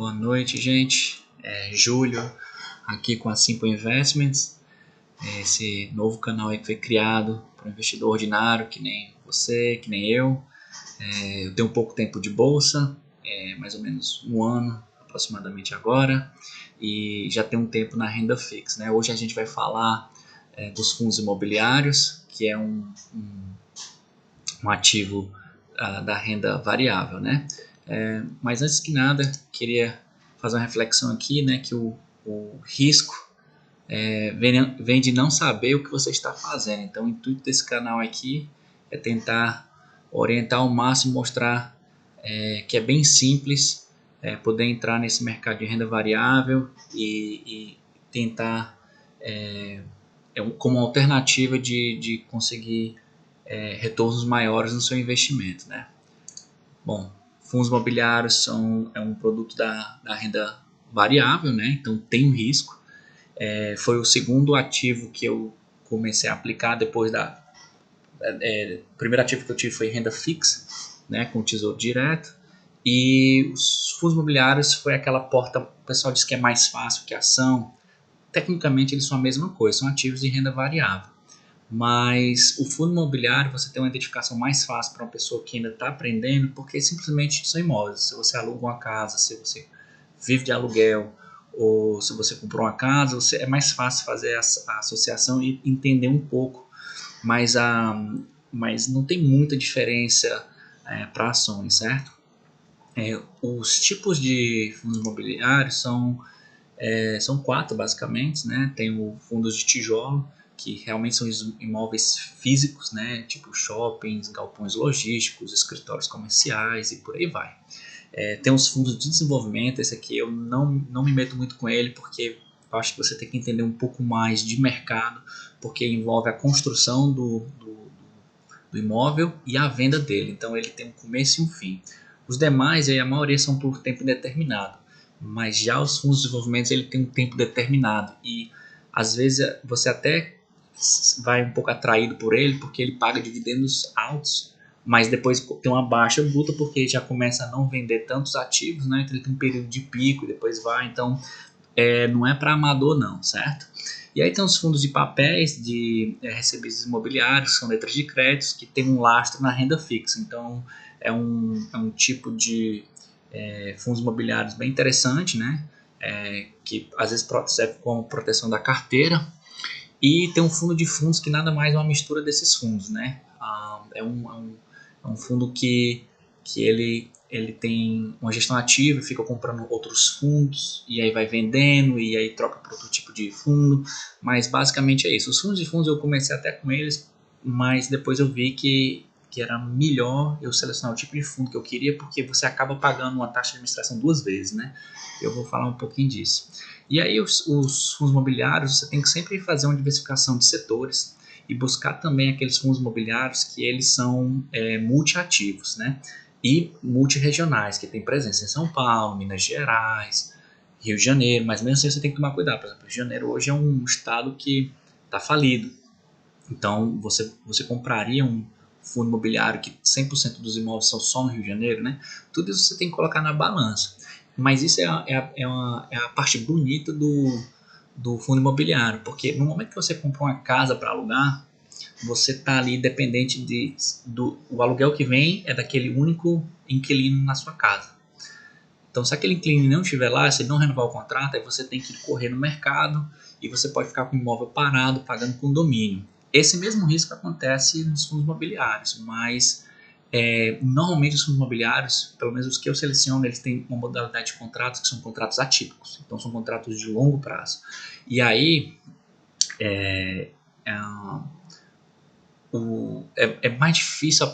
Boa noite, gente. Júlio, aqui com a Simple Investments, esse novo canal aí que foi criado para um investidor ordinário, que nem você, que nem eu. Eu tenho pouco tempo de bolsa, mais ou menos um ano aproximadamente agora, e já tenho um tempo na renda fixa, né? Hoje a gente vai falar dos fundos imobiliários, que é um ativo da renda variável, né? Mas antes que nada, queria fazer uma reflexão aqui, né, que o risco vem de não saber o que você está fazendo. Então, o intuito desse canal aqui é tentar orientar ao máximo, mostrar que é bem simples poder entrar nesse mercado de renda variável e tentar como alternativa de conseguir retornos maiores no seu investimento, né? Bom, fundos imobiliários é um produto da renda variável, né? Então tem um risco. Foi o segundo ativo que eu comecei a aplicar depois o primeiro ativo que eu tive foi renda fixa, né? Com tesouro direto. E os fundos imobiliários foi aquela porta, o pessoal diz que é mais fácil que a ação. Tecnicamente eles são a mesma coisa, são ativos de renda variável. Mas o fundo imobiliário você tem uma identificação mais fácil para uma pessoa que ainda está aprendendo, porque simplesmente são imóveis. Se você aluga uma casa, se você vive de aluguel, ou se você comprou uma casa, é mais fácil fazer a associação e entender um pouco. Mas não tem muita diferença para ações, certo? Os tipos de fundos imobiliários são quatro basicamente, né? Tem o fundos de tijolo, que realmente são imóveis físicos, né? Tipo shoppings, galpões logísticos, escritórios comerciais e por aí vai. Tem os fundos de desenvolvimento, esse aqui eu não me meto muito com ele, porque eu acho que você tem que entender um pouco mais de mercado, porque envolve a construção do imóvel e a venda dele, então ele tem um começo e um fim. Os demais, a maioria são por tempo indeterminado, mas já os fundos de desenvolvimento ele tem um tempo determinado e às vezes você até vai um pouco atraído por ele porque ele paga dividendos altos, mas depois tem uma baixa bruta porque já começa a não vender tantos ativos, né? Então ele tem um período de pico e depois vai, então não é para amador não, certo? E aí tem os fundos de papéis de recebíveis imobiliários, são letras de créditos que tem um lastro na renda fixa, então é um tipo de fundos imobiliários bem interessante, né? Que às vezes serve como proteção da carteira. E tem um fundo de fundos que nada mais é uma mistura desses fundos, né? É um fundo que ele tem uma gestão ativa e fica comprando outros fundos e aí vai vendendo e aí troca para outro tipo de fundo, mas basicamente é isso. Os fundos de fundos eu comecei até com eles, mas depois eu vi que era melhor eu selecionar o tipo de fundo que eu queria, porque você acaba pagando uma taxa de administração duas vezes, né? Eu vou falar um pouquinho disso. E aí os fundos imobiliários, você tem que sempre fazer uma diversificação de setores e buscar também aqueles fundos imobiliários que eles são multiativos, né? E multirregionais, que tem presença em São Paulo, Minas Gerais, Rio de Janeiro, mas mesmo assim você tem que tomar cuidado. Por exemplo, Rio de Janeiro hoje é um estado que está falido. Então você compraria um fundo imobiliário que 100% dos imóveis são só no Rio de Janeiro, né? Tudo isso você tem que colocar na balança. Mas isso é a parte bonita do fundo imobiliário, porque no momento que você compra uma casa para alugar, você está ali dependente o aluguel que vem é daquele único inquilino na sua casa. Então, se aquele inquilino não estiver lá, se ele não renovar o contrato, aí você tem que correr no mercado e você pode ficar com o imóvel parado, pagando condomínio. Esse mesmo risco acontece nos fundos imobiliários, mas normalmente os fundos imobiliários, pelo menos os que eu seleciono, eles têm uma modalidade de contratos que são contratos atípicos. Então, são contratos de longo prazo. E aí, é mais difícil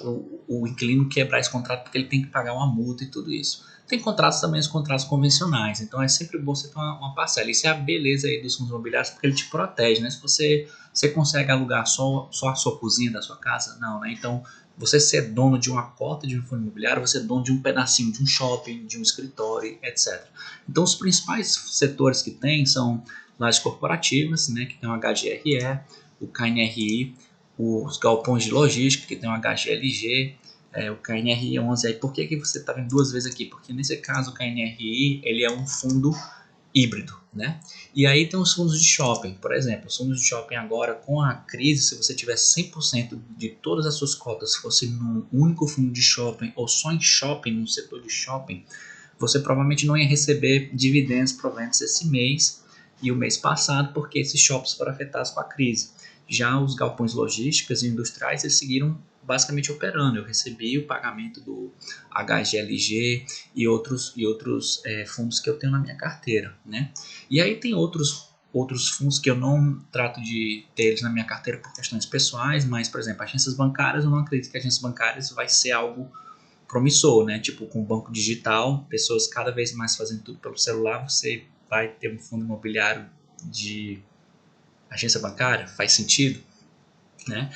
o inquilino quebrar esse contrato porque ele tem que pagar uma multa e tudo isso. Tem contratos também, os contratos convencionais, então é sempre bom você ter uma parcela. Isso é a beleza aí dos fundos imobiliários, porque ele te protege, né? Se você consegue alugar só a sua cozinha da sua casa, não, né? Então, você ser dono de uma cota de um fundo imobiliário, você é dono de um pedacinho de um shopping, de um escritório, etc. Então, os principais setores que tem são lajes corporativas, né? Que tem o HGRE, o KNRI, os galpões de logística, que tem o HGLG, o KNRI 11. Aí por que você está vendo duas vezes aqui? Porque nesse caso o KNRI ele é um fundo híbrido, né? E aí tem os fundos de shopping, por exemplo, os fundos de shopping agora com a crise, se você tivesse 100% de todas as suas cotas fosse num único fundo de shopping ou só em shopping, no setor de shopping, você provavelmente não ia receber dividendos provenientes esse mês e o mês passado, porque esses shoppings foram afetados com a crise. Já os galpões logísticos e industriais, eles seguiram basicamente operando. Eu recebi o pagamento do HGLG e outros fundos que eu tenho na minha carteira, né? E aí tem outros fundos que eu não trato de ter eles na minha carteira por questões pessoais, mas, por exemplo, agências bancárias, eu não acredito que agências bancárias vai ser algo promissor, né? Tipo, com banco digital, pessoas cada vez mais fazendo tudo pelo celular, você vai ter um fundo imobiliário de agência bancária? Faz sentido, né?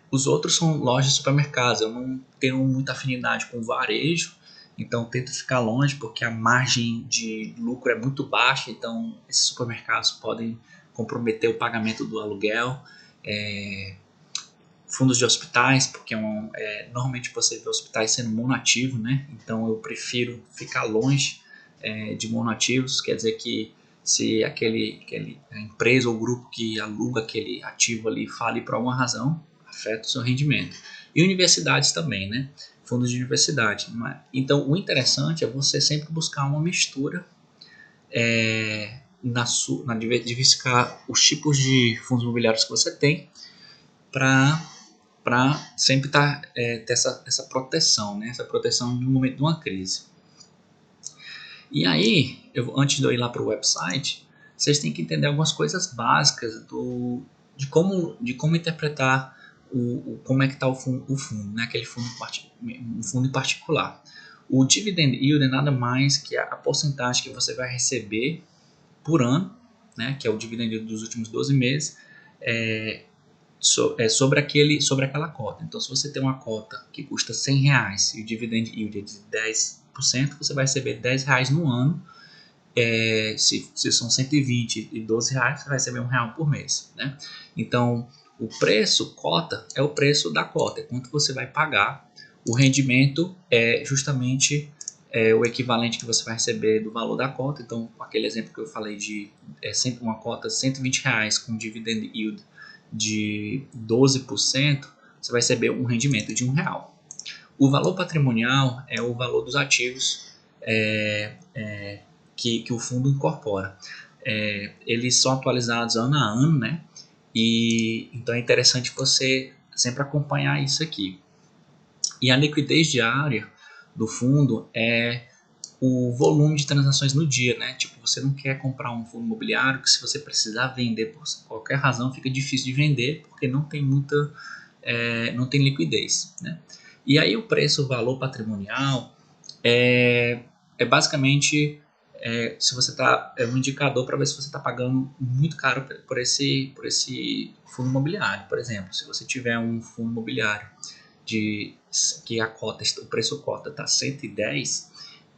Os outros são lojas de supermercados. Eu não tenho muita afinidade com varejo, então tento ficar longe porque a margem de lucro é muito baixa, então esses supermercados podem comprometer o pagamento do aluguel. Fundos de hospitais, porque normalmente você vê hospitais sendo monoativo, né? Então eu prefiro ficar longe de monoativos, quer dizer que se a empresa ou grupo que aluga aquele ativo ali fale por alguma razão, afeta o seu rendimento. E universidades também, né? Fundos de universidade. Então o interessante é você sempre buscar uma mistura diversificar os tipos de fundos imobiliários que você tem para sempre ter essa proteção, né? Essa proteção no momento de uma crise. E aí, antes de eu ir lá para o website, vocês têm que entender algumas coisas básicas de como interpretar como é que está o fundo, né? Aquele um fundo em particular. O dividend yield é nada mais que a porcentagem que você vai receber por ano, né? Que é o dividend yield dos últimos 12 meses, sobre aquela cota. Então, se você tem uma cota que custa R$100 e o dividend yield é de 10%, você vai receber R$10 no ano. Se são 120 e R$12, você vai receber R$1 por mês, né? Então, o preço cota é o preço da cota, é quanto você vai pagar. O rendimento é justamente o equivalente que você vai receber do valor da cota. Então, aquele exemplo que eu falei de uma cota de R$120 com dividend yield de 12%, você vai receber um rendimento de R$1. O valor patrimonial é o valor dos ativos que o fundo incorpora. Eles são atualizados ano a ano, né? E então é interessante você sempre acompanhar isso aqui. E a liquidez diária do fundo é o volume de transações no dia, né? Tipo, você não quer comprar um fundo imobiliário que se você precisar vender por qualquer razão fica difícil de vender porque não tem não tem liquidez, né? E aí o preço, o valor patrimonial é basicamente se você é um indicador para ver se você está pagando muito caro por esse fundo imobiliário. Por exemplo, se você tiver um fundo imobiliário que o preço cota está 110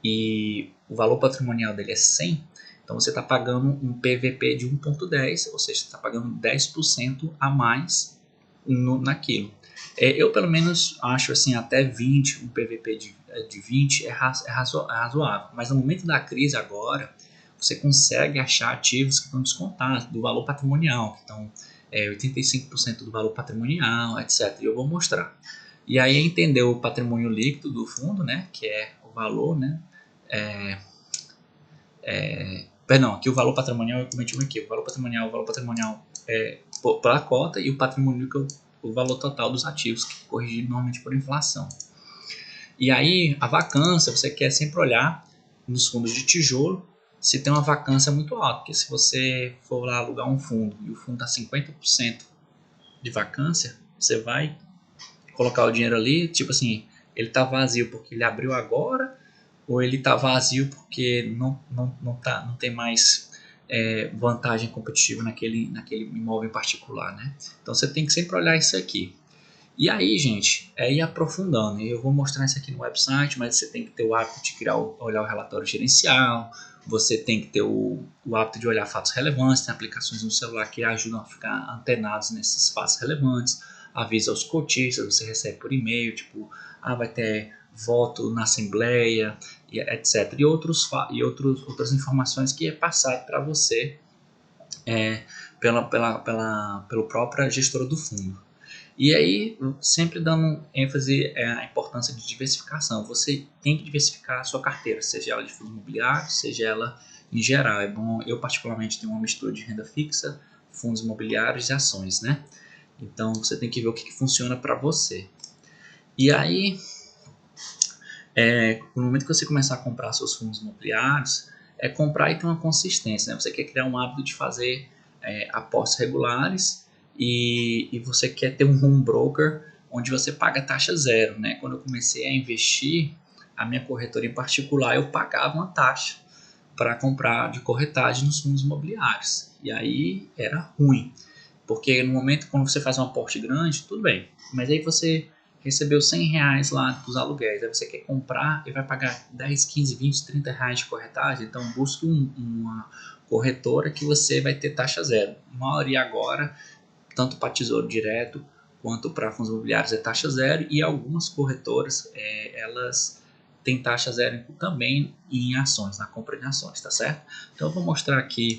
e o valor patrimonial dele é 100, então você está pagando um PVP de 1,10, ou seja, você está pagando 10% a mais naquilo. Eu pelo menos acho assim, até 20, um PVP de 20 é razoável, mas no momento da crise agora, você consegue achar ativos que estão descontados do valor patrimonial, que estão 85% do valor patrimonial, etc. E eu vou mostrar. E aí entender o patrimônio líquido do fundo, né, que é o valor, né, perdão, aqui o valor patrimonial eu cometi um equívoco. O valor patrimonial pela cota e o patrimônio líquido o valor total dos ativos, que é corrigido normalmente por inflação. E aí a vacância, você quer sempre olhar nos fundos de tijolo se tem uma vacância muito alta, porque se você for lá alugar um fundo e o fundo está 50% de vacância, você vai colocar o dinheiro ali, tipo assim, ele está vazio porque ele abriu agora, ou ele está vazio porque não tem mais vantagem competitiva naquele imóvel em particular, né? Então você tem que sempre olhar isso aqui. E aí, gente, ir aprofundando. Eu vou mostrar isso aqui no website, mas você tem que ter o hábito de olhar o relatório gerencial, você tem que ter o hábito de olhar fatos relevantes, tem aplicações no celular que ajudam a ficar antenados nesses fatos relevantes, avisa aos cotistas, você recebe por e-mail, tipo, vai ter voto na Assembleia, e etc. E outras informações que é passado para você pelo próprio gestor do fundo. E aí, sempre dando ênfase à importância de diversificação. Você tem que diversificar a sua carteira, seja ela de fundos imobiliários, seja ela em geral. É bom, eu particularmente tenho uma mistura de renda fixa, fundos imobiliários e ações, né? Então, você tem que ver o que funciona para você. E aí, no momento que você começar a comprar seus fundos imobiliários, é comprar e ter uma consistência, né? Você quer criar um hábito de fazer apostas regulares e você quer ter um home broker onde você paga taxa zero, né? Quando eu comecei a investir, a minha corretora em particular, eu pagava uma taxa para comprar de corretagem nos fundos imobiliários. E aí era ruim, porque no momento quando você faz um aporte grande, tudo bem, mas aí você recebeu R$100 lá dos aluguéis, aí você quer comprar e vai pagar 10, 15, 20, 30 reais de corretagem, então busque uma corretora que você vai ter taxa zero. A maioria agora, tanto para tesouro direto quanto para fundos imobiliários é taxa zero, e algumas corretoras elas têm taxa zero também em ações, na compra de ações, tá certo? Então eu vou mostrar aqui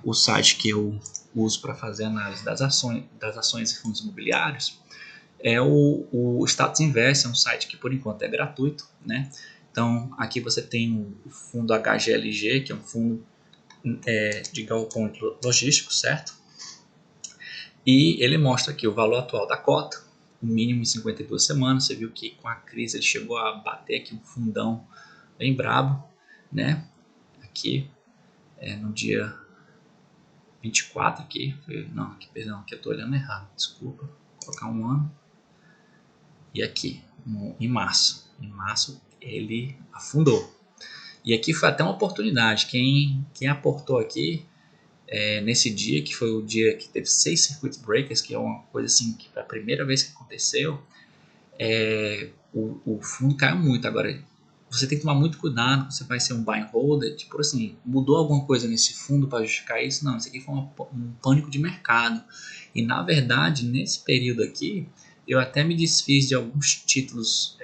o site que eu uso para fazer análise das ações e fundos imobiliários. É o Status Invest, é um site que por enquanto é gratuito, né? Então aqui você tem o fundo HGLG, que é um fundo de galpão logístico, certo? E ele mostra aqui o valor atual da cota, o mínimo em 52 semanas. Você viu que com a crise ele chegou a bater aqui um fundão bem brabo, né? Aqui no dia 24 aqui, não, aqui, perdão, aqui eu estou olhando errado, desculpa, vou colocar um ano. E aqui, em março ele afundou. E aqui foi até uma oportunidade. Quem aportou aqui nesse dia, que foi o dia que teve 6 circuit breakers, que é uma coisa assim, que foi a primeira vez que aconteceu, o fundo caiu muito. Agora, você tem que tomar muito cuidado, você vai ser um buy and hold, tipo assim, mudou alguma coisa nesse fundo para justificar isso? Não, isso aqui foi um pânico de mercado. E na verdade, nesse período aqui, eu até me desfiz de alguns títulos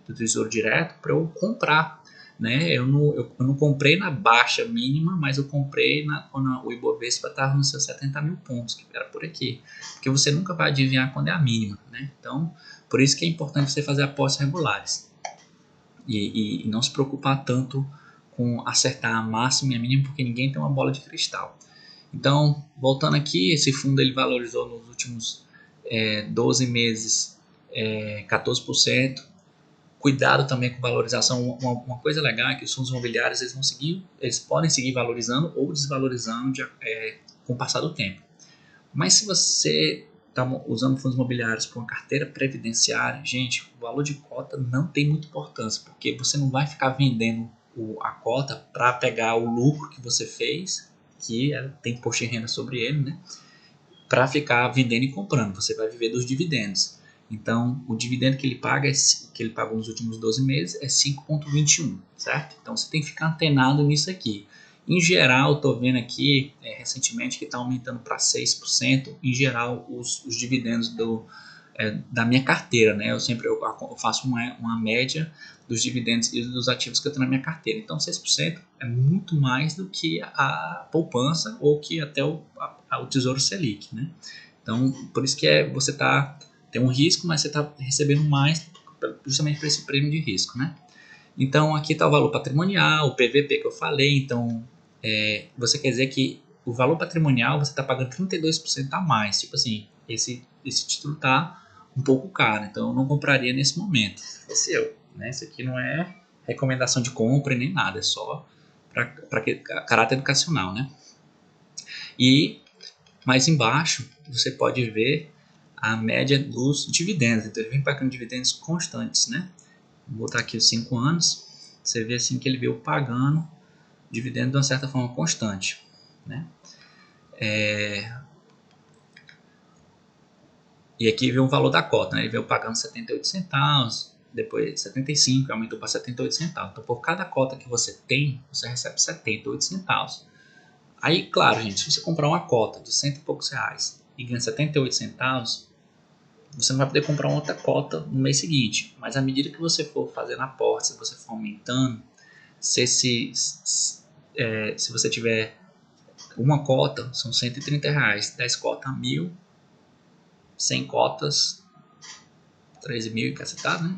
do Tesouro Direto para eu comprar, né? Eu não comprei na baixa mínima, mas eu comprei quando o Ibovespa estava nos seus 70 mil pontos, que era por aqui. Porque você nunca vai adivinhar quando é a mínima, né? Então, por isso que é importante você fazer apostas regulares e não se preocupar tanto com acertar a máxima e a mínima, porque ninguém tem uma bola de cristal. Então, voltando aqui, esse fundo ele valorizou nos últimos 12 meses 14%. Cuidado também com valorização. Uma coisa legal é que os fundos imobiliários eles podem seguir valorizando ou desvalorizando com o passar do tempo. Mas se você está usando fundos imobiliários para uma carteira previdenciária, gente, o valor de cota não tem muita importância, porque você não vai ficar vendendo a cota para pegar o lucro que você fez, que tem imposto de renda sobre ele, né? Para ficar vendendo e comprando. Você vai viver dos dividendos. Então, o dividendo que ele paga, que ele pagou nos últimos 12 meses, é 5,21, certo? Então, você tem que ficar antenado nisso aqui. Em geral, estou vendo aqui recentemente que está aumentando para 6%. Em geral, os dividendos da minha carteira, né? Eu faço uma média dos dividendos e dos ativos que eu tenho na minha carteira. Então, 6% é muito mais do que a poupança ou que até o Tesouro Selic, né? Então, por isso que você tem um risco, mas você está recebendo mais justamente por esse prêmio de risco, né? Então, aqui está o valor patrimonial, o PVP que eu falei. Então, você quer dizer que o valor patrimonial você está pagando 32% a mais. Tipo assim, esse título está um pouco caro, então eu não compraria nesse momento. Esse né? Esse aqui não é recomendação de compra nem nada, é só para caráter educacional, né? E mais embaixo você pode ver a média dos dividendos. Então ele vem pagando dividendos constantes, né? Vou botar aqui os 5 anos. Você vê assim que ele veio pagando dividendo de uma certa forma constante, né? E aqui vê o valor da cota, né? Ele veio pagando 78 centavos, depois 75, aumentou para 78 centavos. Então, por cada cota que você tem, você recebe 78 centavos. Aí, claro, gente, se você comprar uma cota de 100 e poucos reais e ganha 78 centavos, você não vai poder comprar uma outra cota no mês seguinte. Mas à medida que você for fazendo aporte, se você for aumentando, se você tiver uma cota, são R$ 130, 10 cotas, 1.000, 100 cotas, 13.000 e cacetado, né?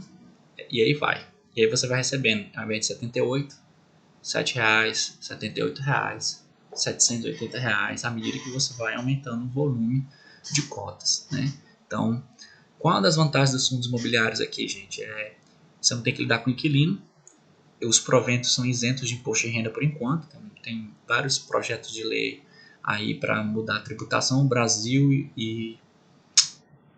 E aí vai. E aí você vai recebendo, ao invés de 78, R$7, R$78, R$780, à medida que você vai aumentando o volume de cotas, né? Então, qual das vantagens dos fundos imobiliários aqui, gente? Você não tem que lidar com inquilino, os proventos são isentos de imposto de renda por enquanto, tem vários projetos de lei aí para mudar a tributação. O Brasil e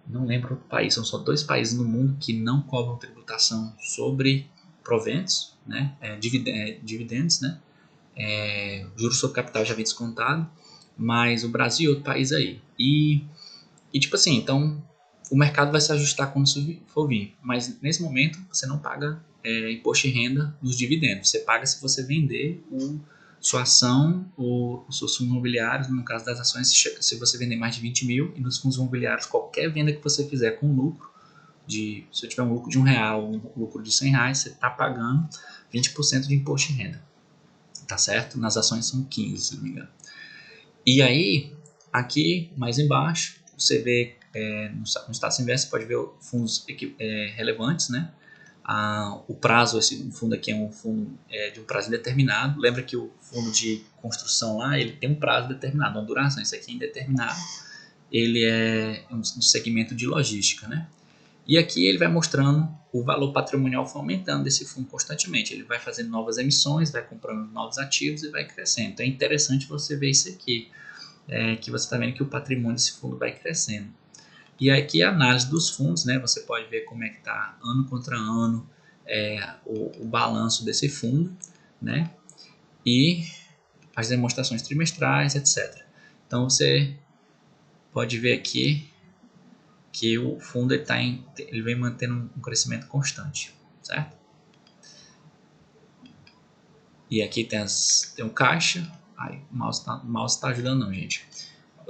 não lembro outro país, são só 2 países no mundo que não cobram tributação sobre proventos, né? Dividendos, né? Juros sobre capital já vem descontado, mas o Brasil é outro país aí. E tipo assim, então o mercado vai se ajustar quando isso for vir, mas nesse momento você não paga imposto de renda nos dividendos, você paga se você vender sua ação ou os seus fundos imobiliários. No caso das ações, se você vender mais de 20.000, e nos fundos imobiliários qualquer venda que você fizer com lucro, se eu tiver um lucro de R$1 ou um lucro de R$100, você está pagando 20% de imposto de renda, tá certo? Nas ações são 15%, se não me engano. E aí, aqui mais embaixo, você vê no Status Invest, você pode ver fundos relevantes, né? O prazo, esse fundo aqui é um fundo de um prazo indeterminado. Lembra que o fundo de construção lá, ele tem um prazo determinado, uma duração. Esse aqui é indeterminado. Ele é um segmento de logística, né? E aqui ele vai mostrando o valor patrimonial foi aumentando desse fundo constantemente. Ele vai fazendo novas emissões, vai comprando novos ativos e vai crescendo. Então é interessante você ver isso aqui, que você está vendo que o patrimônio desse fundo vai crescendo. E aqui a análise dos fundos, né? Você pode ver como é que está ano contra ano o balanço desse fundo, né? E as demonstrações trimestrais, etc. Então você pode ver aqui que o fundo ele vem mantendo um crescimento constante, certo? E aqui tem o caixa. Ai, o mouse tá ajudando não, gente.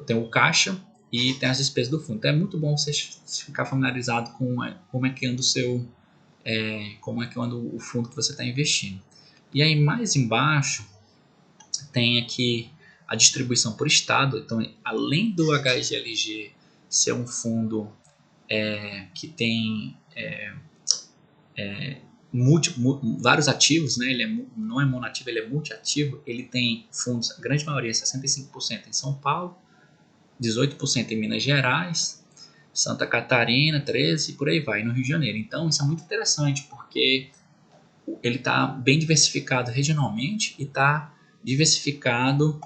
Tem o caixa e tem as despesas do fundo. Então é muito bom você ficar familiarizado com como é que anda como é que anda o fundo que você está investindo. E aí mais embaixo tem aqui a distribuição por estado. Então, além do HGLG ser um fundo que tem vários ativos, né? Ele não é monoativo, ele é multiativo. Ele tem fundos, a grande maioria, 65% em São Paulo, 18% em Minas Gerais, Santa Catarina, 13% e por aí vai, no Rio de Janeiro. Então, isso é muito interessante, porque ele está bem diversificado regionalmente e está diversificado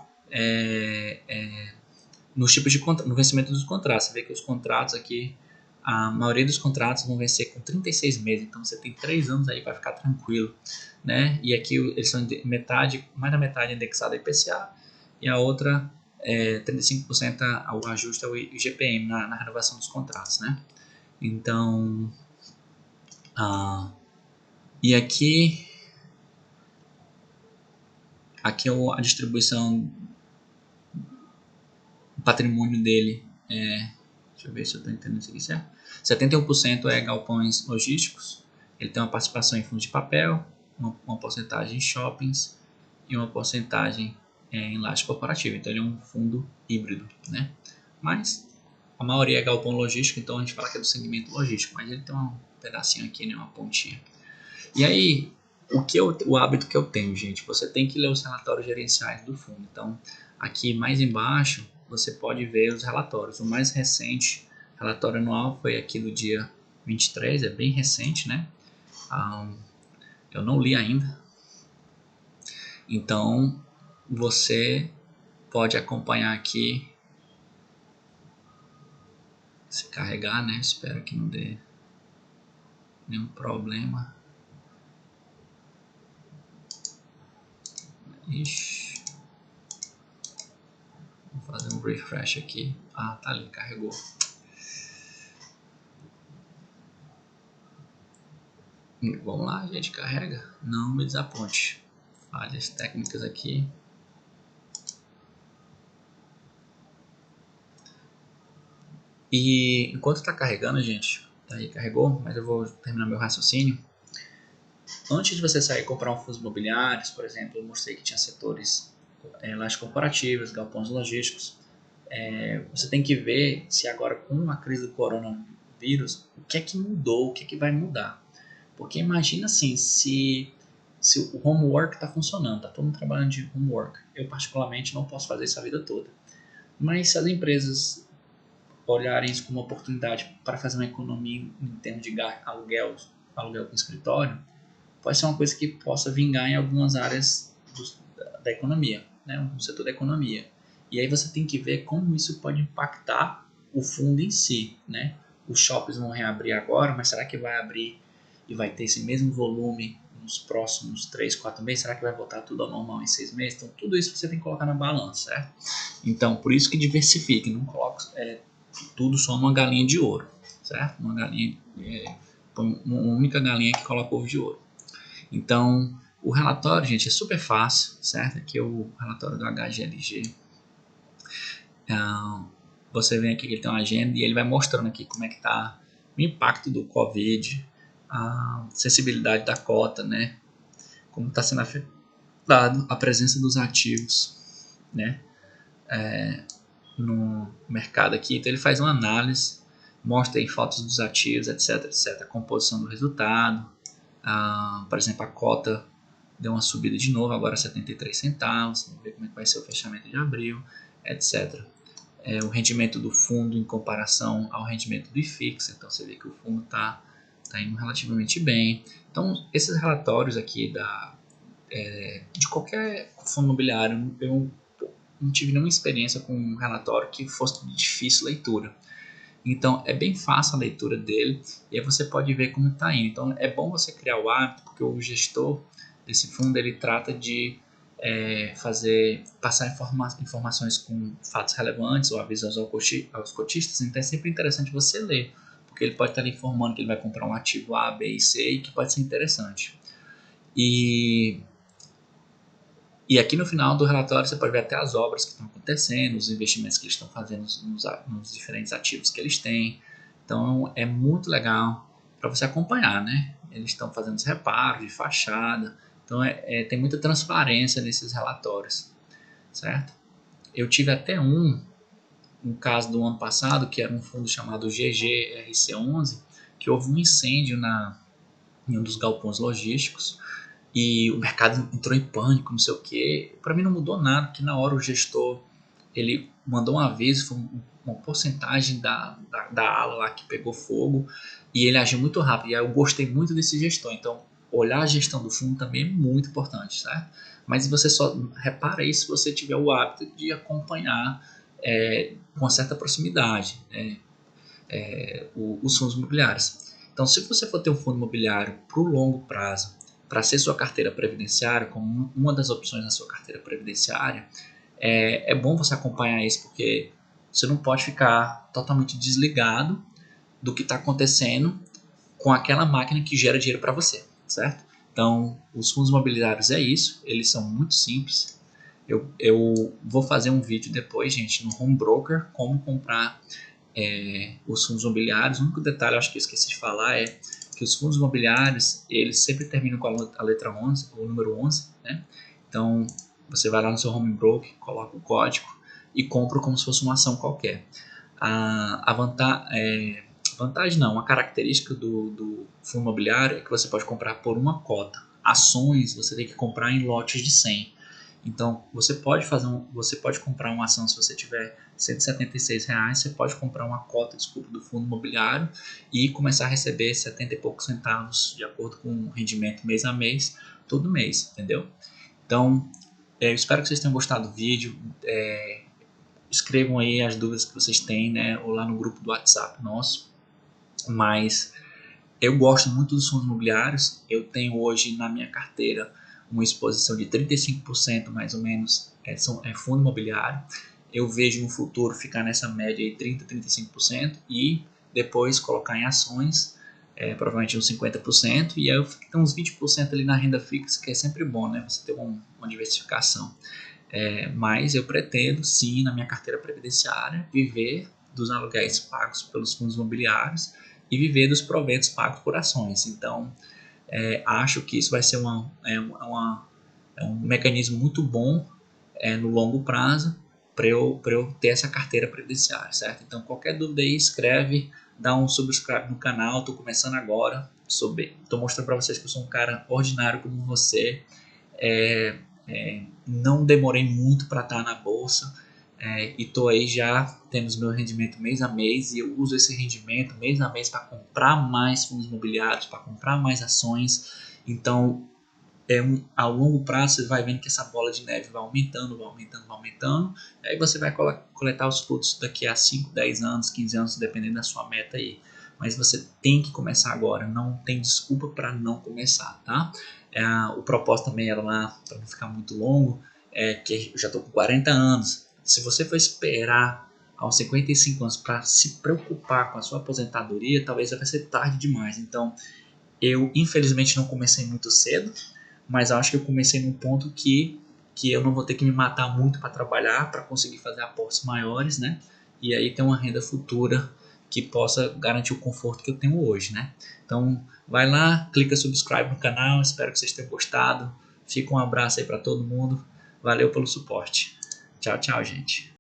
nos tipos no vencimento dos contratos. Você vê que os contratos aqui, a maioria dos contratos vão vencer com 36 meses, então você tem 3 anos aí para ficar tranquilo, né? E aqui eles são mais da metade indexado a IPCA e a outra 35% ao ajuste ao IGPM na renovação dos contratos, né? Então, e aqui é a distribuição, o patrimônio dele deixa eu ver se eu estou entendendo isso aqui certo. 71% é galpões logísticos. Ele tem uma participação em fundos de papel, uma porcentagem em shoppings e uma porcentagem em laje corporativa. Então ele é um fundo híbrido, né? Mas a maioria é galpão logístico, então a gente fala que é do segmento logístico, mas ele tem um pedacinho aqui, né, uma pontinha. E aí, o hábito que eu tenho, gente, você tem que ler os relatórios gerenciais do fundo. Então, aqui mais embaixo, você pode ver os relatórios. O mais recente relatório anual foi aqui do dia 23, é bem recente, né? Eu não li ainda. Então, você pode acompanhar aqui, se carregar, né? Espero que não dê nenhum problema. Ixi. Vou fazer um refresh aqui. Tá ali, carregou. Vamos lá, gente, carrega. Não me desaponte. Falhas técnicas aqui. E enquanto está carregando, gente, tá aí, carregou, mas eu vou terminar meu raciocínio. Antes de você sair e comprar um fundos imobiliários, por exemplo, eu mostrei que tinha setores lajes corporativas, galpões logísticos. Você tem que ver se agora com a crise do coronavírus, o que é que mudou, o que é que vai mudar. Porque imagina assim, se o homework está funcionando, está todo mundo trabalhando de homework. Eu particularmente não posso fazer isso a vida toda. Mas se as empresas olharem isso como uma oportunidade para fazer uma economia em termos de aluguel com escritório, pode ser uma coisa que possa vingar em algumas áreas da economia, né, no setor da economia. E aí você tem que ver como isso pode impactar o fundo em si, né? Os shoppings vão reabrir agora, mas será que vai abrir e vai ter esse mesmo volume nos próximos 3, 4 meses? Será que vai voltar tudo ao normal em 6 meses? Então tudo isso você tem que colocar na balança, certo? Então por isso que diversifique, não coloque tudo só numa galinha de ouro, certo? Uma galinha, uma única galinha que coloca ovo de ouro. Então, o relatório, gente, é super fácil, certo? Aqui é o relatório do HGLG. Você vem aqui que ele tem uma agenda e ele vai mostrando aqui como é que está o impacto do Covid, a sensibilidade da cota, né? Como está sendo afetado a presença dos ativos, né? No mercado aqui. Então, ele faz uma análise, mostra aí fotos dos ativos, etc, etc. A composição do resultado. Por exemplo, a cota deu uma subida de novo, agora 73 centavos. Vamos ver como é que vai ser o fechamento de abril, etc. O rendimento do fundo em comparação ao rendimento do IFIX. Então você vê que o fundo está indo relativamente bem. Então esses relatórios aqui de qualquer fundo imobiliário, eu não tive nenhuma experiência com um relatório que fosse de difícil leitura. Então é bem fácil a leitura dele e aí você pode ver como está indo. Então é bom você criar o hábito, porque o gestor desse fundo ele trata de passar informações com fatos relevantes ou avisos aos cotistas. Então é sempre interessante você ler, porque ele pode estar lhe informando que ele vai comprar um ativo A, B e C e que pode ser interessante. E aqui no final do relatório você pode ver até as obras que estão acontecendo, os investimentos que eles estão fazendo nos diferentes ativos que eles têm. Então é muito legal para você acompanhar, né? Eles estão fazendo os reparos de fachada. Então tem muita transparência nesses relatórios, certo? Eu tive até um caso do ano passado, que era um fundo chamado GGRC11, que houve um incêndio em um dos galpões logísticos e o mercado entrou em pânico, não sei o que. Para mim não mudou nada, porque na hora o gestor ele mandou um aviso, foi uma porcentagem da ala lá que pegou fogo e ele agiu muito rápido. E aí eu gostei muito desse gestor. Então, olhar a gestão do fundo também é muito importante, certo? Mas você só repara isso se você tiver o hábito de acompanhar com uma certa proximidade os fundos imobiliários. Então, se você for ter um fundo imobiliário para o longo prazo, para ser sua carteira previdenciária, como uma das opções na sua carteira previdenciária, é bom você acompanhar isso, porque você não pode ficar totalmente desligado do que está acontecendo com aquela máquina que gera dinheiro para você, certo? Então, os fundos imobiliários é isso, eles são muito simples. Eu vou fazer um vídeo depois, gente, no Home Broker, como comprar os fundos imobiliários. O único detalhe, acho que eu esqueci de falar, é que os fundos imobiliários, eles sempre terminam com a letra 11, o número 11, né? Então, você vai lá no seu home broker, coloca o código e compra como se fosse uma ação qualquer. A vantagem não, a característica do fundo imobiliário é que você pode comprar por uma cota. Ações, você tem que comprar em lotes de 100. Então, você pode comprar uma ação se você tiver R$ 176, você pode comprar uma cota, do fundo imobiliário e começar a receber 70 e poucos centavos de acordo com o rendimento mês a mês, todo mês, entendeu? Então, eu espero que vocês tenham gostado do vídeo. Escrevam aí as dúvidas que vocês têm, né, ou lá no grupo do WhatsApp nosso. Mas eu gosto muito dos fundos imobiliários. Eu tenho hoje na minha carteira uma exposição de 35% mais ou menos é fundo imobiliário. Eu vejo no futuro ficar nessa média aí 30, 35% e depois colocar em ações, provavelmente uns 50%, e aí eu fico uns 20% ali na renda fixa, que é sempre bom, né? Você ter uma diversificação. Mas eu pretendo sim, na minha carteira previdenciária, viver dos aluguéis pagos pelos fundos imobiliários e viver dos proventos pagos por ações. Então, acho que isso vai ser um mecanismo muito bom no longo prazo para eu ter essa carteira previdenciária, certo? Então, qualquer dúvida aí, escreve, dá um subscribe no canal. Estou começando agora, estou mostrando para vocês que eu sou um cara ordinário como você. Não demorei muito para estar na bolsa, e estou aí já tendo os meus rendimentos mês a mês, e eu uso esse rendimento mês a mês para comprar mais fundos imobiliários, para comprar mais ações. Então, a longo prazo você vai vendo que essa bola de neve vai aumentando, vai aumentando, vai aumentando. Aí você vai coletar os frutos daqui a 5, 10 anos, 15 anos, dependendo da sua meta aí. Mas você tem que começar agora, não tem desculpa para não começar, tá? O propósito também era lá, para não ficar muito longo, que eu já estou com 40 anos. Se você for esperar aos 55 anos para se preocupar com a sua aposentadoria, talvez vai ser tarde demais. Então, eu infelizmente não comecei muito cedo, mas acho que eu comecei num ponto que eu não vou ter que me matar muito para trabalhar, para conseguir fazer aportes maiores, né? E aí ter uma renda futura que possa garantir o conforto que eu tenho hoje, né? Então, vai lá, clica subscribe no canal, espero que vocês tenham gostado. Fica um abraço aí para todo mundo. Valeu pelo suporte. Tchau, tchau, gente.